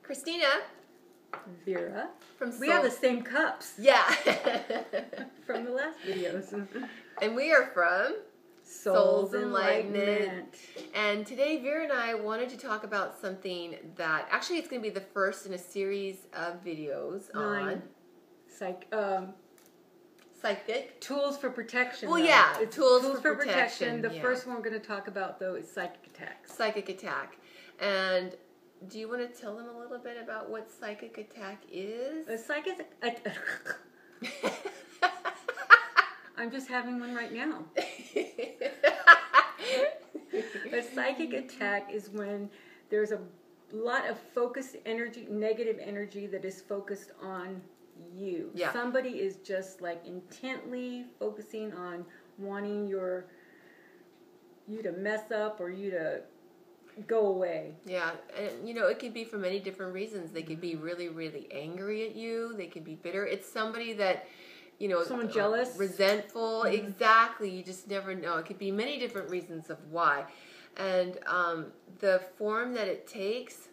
Christina. Vera. We have the same cups. Yeah. From the last videos. And we are from Souls Enlightenment. And today Vera and I wanted to talk about something that, actually it's going to be the first in a series of videos on psychic tools for protection. Well, though. yeah, it's tools for protection. The first one we're going to talk about, though, is psychic attacks. Psychic attack. And do you want to tell them a little bit about what psychic attack is? A psychic I'm just having one right now. A psychic attack is when there's a lot of focused energy, negative energy that is focused on you. Yeah. Somebody is just like intently focusing on wanting you to mess up or you to go away. Yeah, and it could be for many different reasons. They could be really, really angry at you. They could be bitter. It's somebody that, someone jealous, resentful. Mm-hmm. Exactly. You just never know. It could be many different reasons of why. And the form that it takes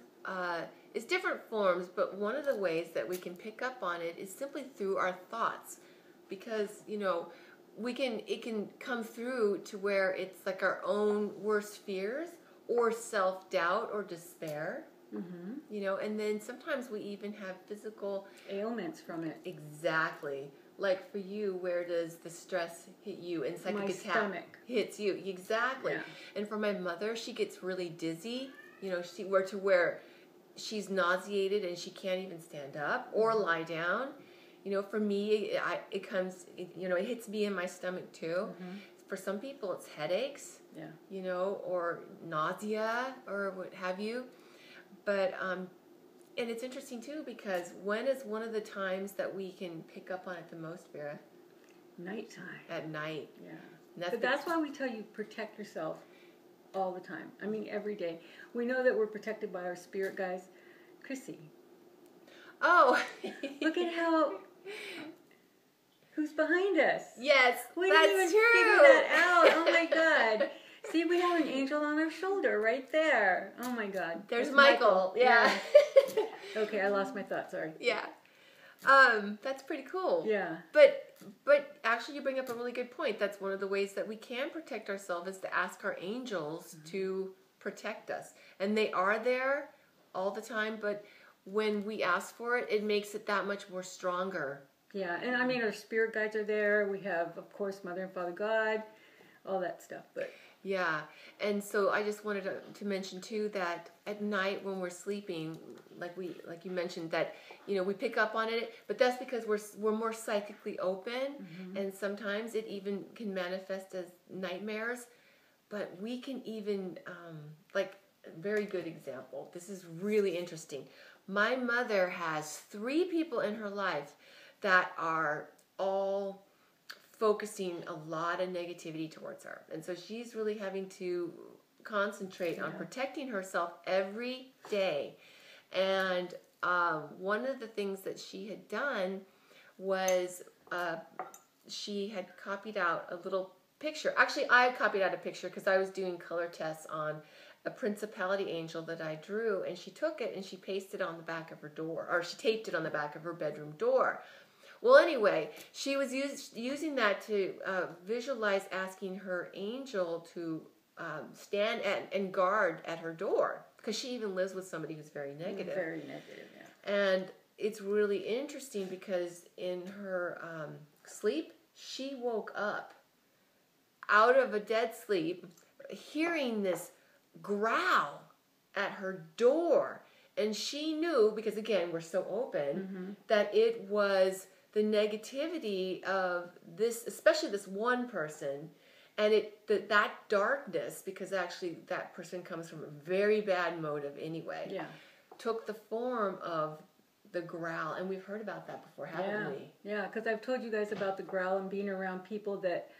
is different forms, but one of the ways that we can pick up on it is simply through our thoughts, because it can come through to where it's like our own worst fears or self-doubt or despair. Mm-hmm. And then sometimes we even have physical ailments from it. Exactly. Like for you, where does the stress hit you? And psychic attack stomach hits you. Exactly. Yeah. And for my mother, she gets really dizzy. Where she's nauseated and she can't even stand up or lie down. For me, it hits me in my stomach too. Mm-hmm. For some people, it's headaches. Yeah. Or nausea or what have you. But and it's interesting too, because when is one of the times that we can pick up on it the most, Vera? Nighttime. At night. Yeah. That's why we tell you protect yourself all the time. I mean, every day. We know that we're protected by our spirit guides. Chrissy. Oh. Look at how... Who's behind us? Yes, we that's didn't even true. Figure that out. Oh my God. See, we have an angel on our shoulder right there. Oh my God. There's Michael. Yeah. Okay, I lost my thought. Sorry. Yeah. That's pretty cool. Yeah. But actually, you bring up a really good point. That's one of the ways that we can protect ourselves, is to ask our angels to protect us, and they are there all the time. But when we ask for it, it makes it that much more stronger. Yeah, and I mean, our spirit guides are there. We have, of course, Mother and Father God, all that stuff. But yeah, and so I just wanted to mention too that at night when we're sleeping, like you mentioned, that we pick up on it, but that's because we're more psychically open, mm-hmm. and sometimes it even can manifest as nightmares. But we can even very good example. This is really interesting. My mother has 3 people in her life that are all focusing a lot of negativity towards her. And so she's really having to concentrate on protecting herself every day. And one of the things that she had done was she had copied out a little picture. Actually, I copied out a picture because I was doing color tests on a principality angel that I drew, and she took it and she pasted it on the back of her door, or she taped it on the back of her bedroom door. Well, anyway, she was using that to visualize asking her angel to stand and guard at her door, because she even lives with somebody who's very negative. Very negative, yeah. And it's really interesting because in her sleep, she woke up out of a dead sleep, hearing this growl at her door. And she knew, because again, we're so open, mm-hmm. that it was the negativity of this, especially this one person, and that darkness, because actually that person comes from a very bad motive anyway, took the form of the growl. And we've heard about that before, haven't we? Yeah, because I've told you guys about the growl and being around people that,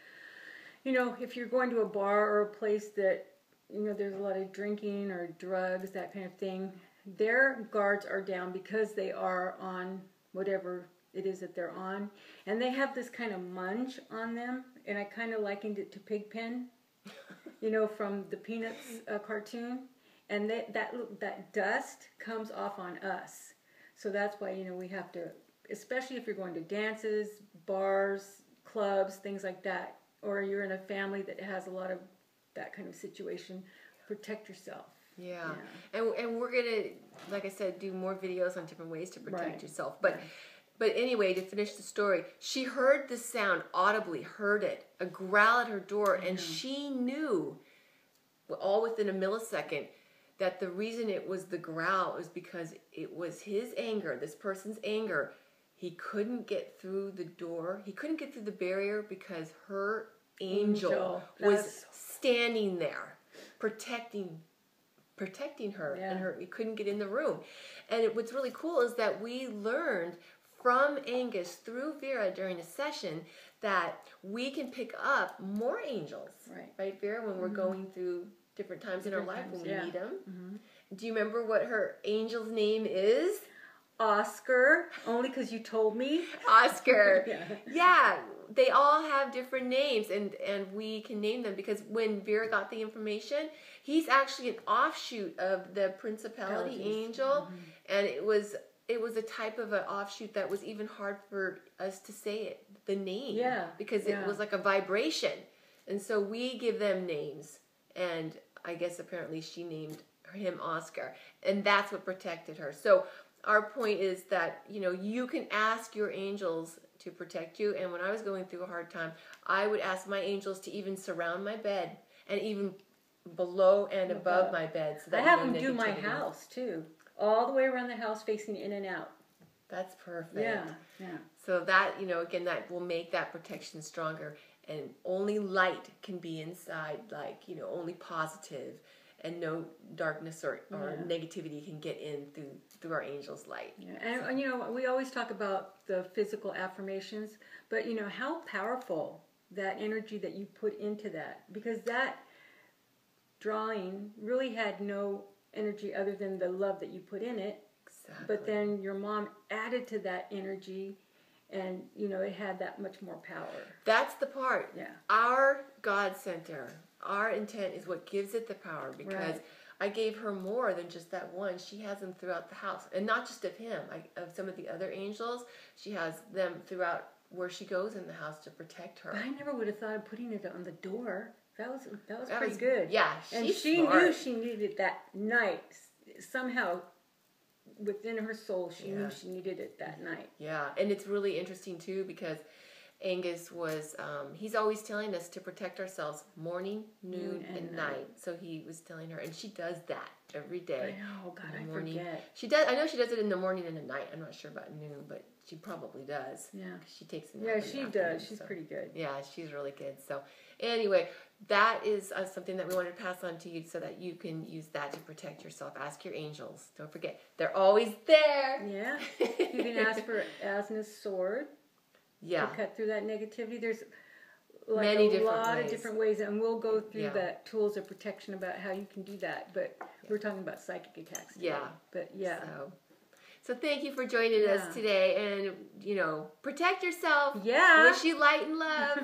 if you're going to a bar or a place that, there's a lot of drinking or drugs, that kind of thing, their guards are down because they are on whatever it is that they're on, and they have this kind of munch on them, and I kind of likened it to Pigpen, from the Peanuts cartoon, and that dust comes off on us. So that's why, you know, we have to, especially if you're going to dances, bars, clubs, things like that, or you're in a family that has a lot of that kind of situation, protect yourself. Yeah. And we're going to, like I said, do more videos on different ways to protect yourself. But anyway, to finish the story, she heard the sound, audibly heard it, a growl at her door, and she knew, all within a millisecond, that the reason it was the growl was because it was his anger, this person's anger. He couldn't get through the door. He couldn't get through the barrier because her angel was standing there, protecting her, and he couldn't get in the room. And what's really cool is that we learned from Angus through Vera during a session that we can pick up more angels, right, Vera, when we're going through different times in our life when we need them. Do you remember what her angel's name is? Oscar, only because you told me. Oscar. Yeah, they all have different names, and we can name them because when Vera got the information, he's actually an offshoot of the principality angel, and it was a type of an offshoot that was even hard for us to say the name, because it was like a vibration, and so we give them names, and I guess apparently she named him Oscar, and that's what protected her. So our point is that, you know, you can ask your angels to protect you, and when I was going through a hard time, I would ask my angels to even surround my bed and even below and above my bed. So that I have them do my house too, all the way around the house, facing in and out. That's perfect. Yeah. So that, you know, again, that will make that protection stronger, and only light can be inside, like, you know, only positive, and no darkness or negativity can get in through our angel's light. And you know, we always talk about the physical affirmations, but you know how powerful that energy that you put into that, because that drawing really had no energy other than the love that you put in it. Exactly. But then your mom added to that energy, and you know, it had that much more power. That's the part. Our God center, our intent is what gives it the power, because I gave her more than just that one. She has them throughout the house, and not just of him. Of some of the other angels, she has them throughout where she goes in the house to protect her. But I never would have thought of putting it on the door. That was pretty good. Yeah, and she knew she needed that night somehow. Within her soul, she knew she needed it that night. Yeah, and it's really interesting too, because Angus was, he's always telling us to protect ourselves morning, noon, and night. So he was telling her, and she does that every day. I know, God, I forget. She does. I know she does it in the morning and the night. I'm not sure about noon, but she probably does. Yeah. She takes it. Yeah, she does. She's pretty good. Yeah, she's really good. So anyway, that is something that we wanted to pass on to you so that you can use that to protect yourself. Ask your angels. Don't forget, they're always there. Yeah. You can ask for Asna's sword. To cut through that negativity. There's like a lot of different ways, and we'll go through the tools of protection about how you can do that. But we're talking about psychic attacks today. But So thank you for joining us today, and you know, protect yourself. Yeah. Wish you light and love.